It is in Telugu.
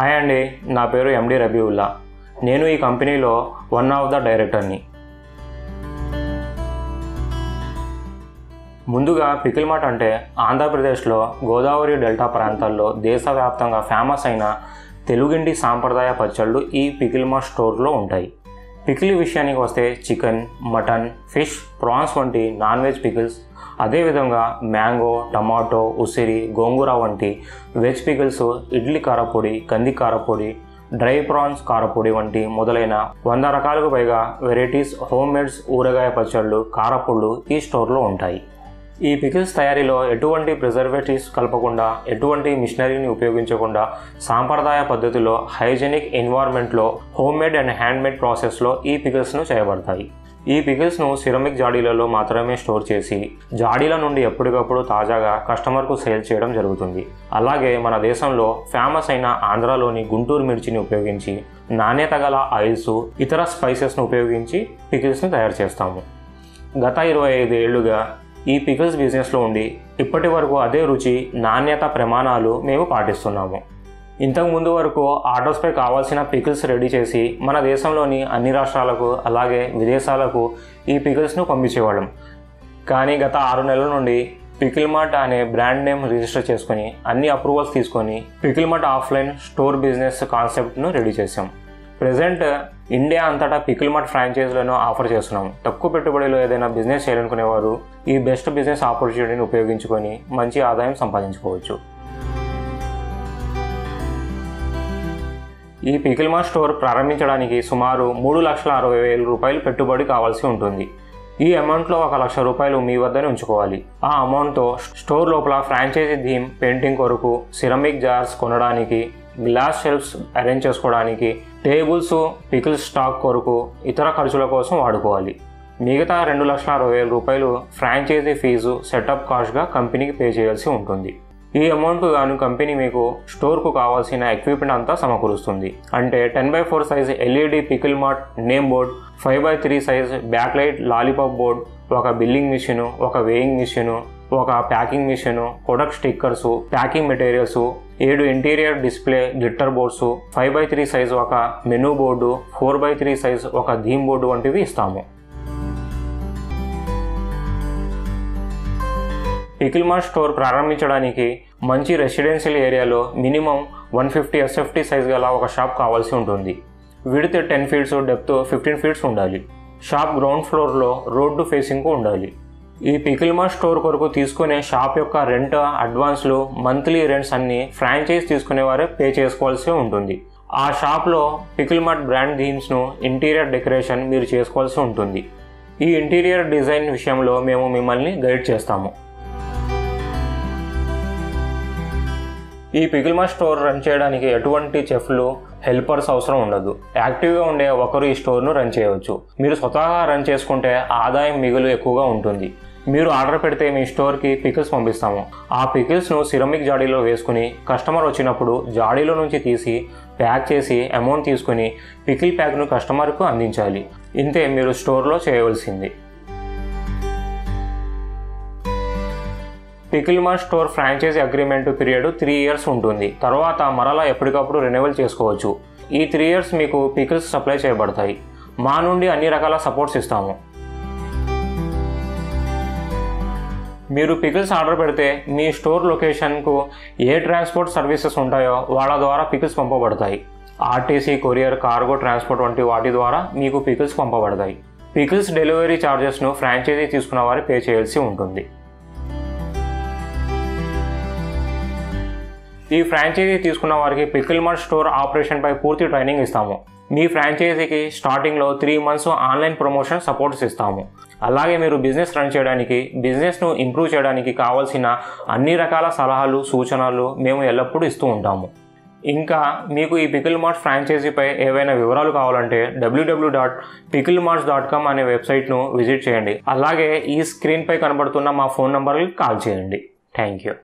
హాయ్ అండి, నా పేరు ఎండి రబీవుల్లా. నేను ఈ కంపెనీలో వన్ ఆఫ్ ద డైరెక్టర్ని. ముందుగా పికిల్ మార్ట్ అంటే ఆంధ్రప్రదేశ్లో గోదావరి డెల్టా ప్రాంతాల్లో దేశవ్యాప్తంగా ఫేమస్ అయిన తెలుగింటి సాంప్రదాయ పచ్చళ్ళు ఈ పికిల్ మార్ట్ స్టోర్లో ఉంటాయి. పికిల్ విషయానికి వస్తే చికెన్, మటన్, ఫిష్, ప్రాన్స్ వంటి నాన్ వెజ్ పికిల్స్, అదేవిధంగా మ్యాంగో, టమాటో, ఉసిరి, గోంగూర వంటి వెజ్ పికిల్స్, ఇడ్లీ కారపొడి, కంది కారపొడి, డ్రై ప్రాన్స్ కారపొడి వంటి మొదలైన 100 రకాలకు పైగా వెరైటీస్ హోమ్ మేడ్స్ ఊరగాయ పచ్చళ్ళు, కారపొళ్ళు ఈ స్టోర్లో ఉంటాయి. ఈ పికిల్స్ తయారీలో ఎటువంటి ప్రిజర్వేటివ్స్ కలపకుండా, ఎటువంటి మిషనరీని ఉపయోగించకుండా సాంప్రదాయ పద్ధతిలో హైజెనిక్ ఎన్వైర్న్మెంట్లో హోమ్మేడ్ అండ్ హ్యాండ్మేడ్ ప్రాసెస్లో ఈ పికిల్స్ను చేయబడతాయి. ఈ పికిల్స్ను సిరమిక్ జాడీలలో మాత్రమే స్టోర్ చేసి జాడీల నుండి ఎప్పటికప్పుడు తాజాగా కస్టమర్కు సేల్ చేయడం జరుగుతుంది. అలాగే మన దేశంలో ఫేమస్ అయిన ఆంధ్రాలోని గుంటూరు మిర్చిని ఉపయోగించి నాణ్యత గల ఆయిల్స్, ఇతర స్పైసెస్ను ఉపయోగించి పికిల్స్ను తయారు చేస్తాము. గత 25 ఏళ్లుగా ఈ పికిల్స్ బిజినెస్లో ఉండి ఇప్పటి వరకు అదే రుచి, నాణ్యత ప్రమాణాలు మేము పాటిస్తున్నాము. ఇంతకు ముందు వరకు ఆర్డర్స్పై కావాల్సిన పికిల్స్ రెడీ చేసి మన దేశంలోని అన్ని రాష్ట్రాలకు అలాగే విదేశాలకు ఈ పికిల్స్ను పంపించేవాళ్ళం. కానీ గత 6 నెలల నుండి పికిల్ మార్ట్ అనే బ్రాండ్ నేమ్ రిజిస్టర్ చేసుకొని అన్ని అప్రూవల్స్ తీసుకొని pickle mart offline store business కాన్సెప్ట్ను రెడీ చేసాం. ప్రజెంట్ ఇండియా అంతటా పికిల్ మార్ట్ ఫ్రాంచైజీలను ఆఫర్ చేస్తున్నాం. తక్కువ పెట్టుబడిలో ఏదైనా బిజినెస్ చేయాలనుకునేవారు ఈ బెస్ట్ బిజినెస్ ఆపర్చునిటీని ఉపయోగించుకొని మంచి ఆదాయం సంపాదించుకోవచ్చు. ఈ పికిల్ మార్ట్ స్టోర్ ప్రారంభించడానికి సుమారు 3,60,000 రూపాయలు పెట్టుబడి కావాల్సి ఉంటుంది. ఈ అమౌంట్లో 1,00,000 రూపాయలు మీ వద్దనే ఉంచుకోవాలి. ఆ అమౌంట్తో స్టోర్ లోపల ఫ్రాంచైజీ థీమ్, పెయింటింగ్ కొరకు, సిరమిక్ జార్స్ కొనడానికి, గ్లాస్ షెల్ఫ్స్ అరేంజ్ చేసుకోవడానికి, టేబుల్స్, పికిల్ స్టాక్ కొరకు, ఇతర ఖర్చుల కోసం వాడుకోవాలి. మిగతా 2,60,000 రూపాయలు ఫ్రాంచైజీ ఫీజు, సెటప్ కాస్ట్గా కంపెనీకి పే చేయాల్సి ఉంటుంది. ఈ అమౌంట్ గాను కంపెనీ మీకు స్టోర్కు కావాల్సిన ఎక్విప్మెంట్ అంతా సమకూరుస్తుంది. అంటే 10x4 size LED pickle mart name board, 5x3 size backlight lollipop board, ఒక బిల్లింగ్ మిషను, ఒక వేయింగ్ మిషను, ఒక packing machine, product stickers, packing materials, 7 interior display glitter boards, 5x3 size ఒక మెనూ బోర్డు, 4x3 సైజ్ ఒక థీమ్ బోర్డు వంటివి ఇస్తాము. పికిల్ మార్ట్ స్టోర్ ప్రారంభించడానికి మంచి రెసిడెన్షియల్ ఏరియాలో మినిమం 150 SFT సైజ్ గల ఒక షాప్ కావాల్సి ఉంటుంది. విడ్త్ 10 ఫీట్స్, డెప్త్ 15 ఫీట్స్ ఉండాలి. షాప్ గ్రౌండ్ ఫ్లోర్లో రోడ్డు ఫేసింగ్కు ఉండాలి. ఈ పికిల్ మార్ట్ స్టోర్ కొరకు తీసుకునే షాప్ యొక్క రెంట్, అడ్వాన్స్లు, మంత్లీ రెంట్స్ అన్నీ ఫ్రాంచైజ్ తీసుకునేవారే పే చేసుకోవాల్సి ఉంటుంది. ఆ షాప్లో పికిల్ మార్ట్ బ్రాండ్ థీమ్స్ను, ఇంటీరియర్ డెకరేషన్ మీరు చేసుకోవాల్సి ఉంటుంది. ఈ ఇంటీరియర్ డిజైన్ విషయంలో మేము మిమ్మల్ని గైడ్ చేస్తాము. ఈ పికిల్ మార్ట్ స్టోర్ రన్ చేయడానికి ఎటువంటి చెఫ్లు, హెల్పర్స్ అవసరం ఉండదు. యాక్టివ్గా ఉండే ఒకరు ఈ స్టోర్ను రన్ చేయవచ్చు. మీరు స్వతహాగా రన్ చేసుకుంటే ఆదాయం మిగులు ఎక్కువగా ఉంటుంది. మీరు ఆర్డర్ పెడితే మీ స్టోర్కి పికిల్స్ పంపిస్తాము. ఆ పికిల్స్ను సిరమిక్ జాడీలో వేసుకుని కస్టమర్ వచ్చినప్పుడు జాడీలో నుంచి తీసి ప్యాక్ చేసి అమౌంట్ తీసుకుని పికిల్ ప్యాక్ను కస్టమర్కు అందించాలి. ఇంతే మీరు స్టోర్లో చేయవలసింది. Pickle mart store franchisee agreement period 3 years ఉంటుంది. తర్వాత మరలా ఎప్పటికప్పుడు రెన్యువల్ చేసుకోవచ్చు. ఈ 3 ఇయర్స్ మీకు పికిల్స్ సప్లై చేయబడతాయి. మా నుండి అన్ని రకాల సపోర్ట్స్ ఇస్తాము. మీరు పికిల్స్ ఆర్డర్ పెడితే మీ స్టోర్ లొకేషన్కు ఏ ట్రాన్స్పోర్ట్ సర్వీసెస్ ఉంటాయో వాళ్ళ ద్వారా పికిల్స్ పంపబడతాయి. ఆర్టీసీ, కొరియర్, కార్గో ట్రాన్స్పోర్ట్ వంటి వాటి ద్వారా మీకు పికిల్స్ పంపబడతాయి. పికిల్స్ డెలివరీ ఛార్జెస్ను ఫ్రాంచైజీ తీసుకున్న వారు పే చేయాల్సి ఉంటుంది. ఈ ఫ్రాంచైజీ తీసుకున్న వారికి పికిల్ మార్ట్ స్టోర్ ఆపరేషన్పై పూర్తి ట్రైనింగ్ ఇస్తాము. మీ ఫ్రాంచైజీకి స్టార్టింగ్లో 3 మంత్స్ ఆన్లైన్ ప్రమోషన్ సపోర్ట్స్ ఇస్తాము. అలాగే మీరు బిజినెస్ రన్ చేయడానికి, బిజినెస్ను ఇంప్రూవ్ చేయడానికి కావాల్సిన అన్ని రకాల సలహాలు, సూచనలు మేము ఎల్లప్పుడూ ఇస్తూ ఉంటాము. ఇంకా మీకు ఈ పికిల్ మార్ట్ ఫ్రాంచైజీపై ఏవైనా వివరాలు కావాలంటే www.picklemarts.com అనే వెబ్సైట్ను విజిట్ చేయండి. అలాగే ఈ స్క్రీన్పై కనబడుతున్న మా ఫోన్ నంబర్కి కాల్ చేయండి. Thank you.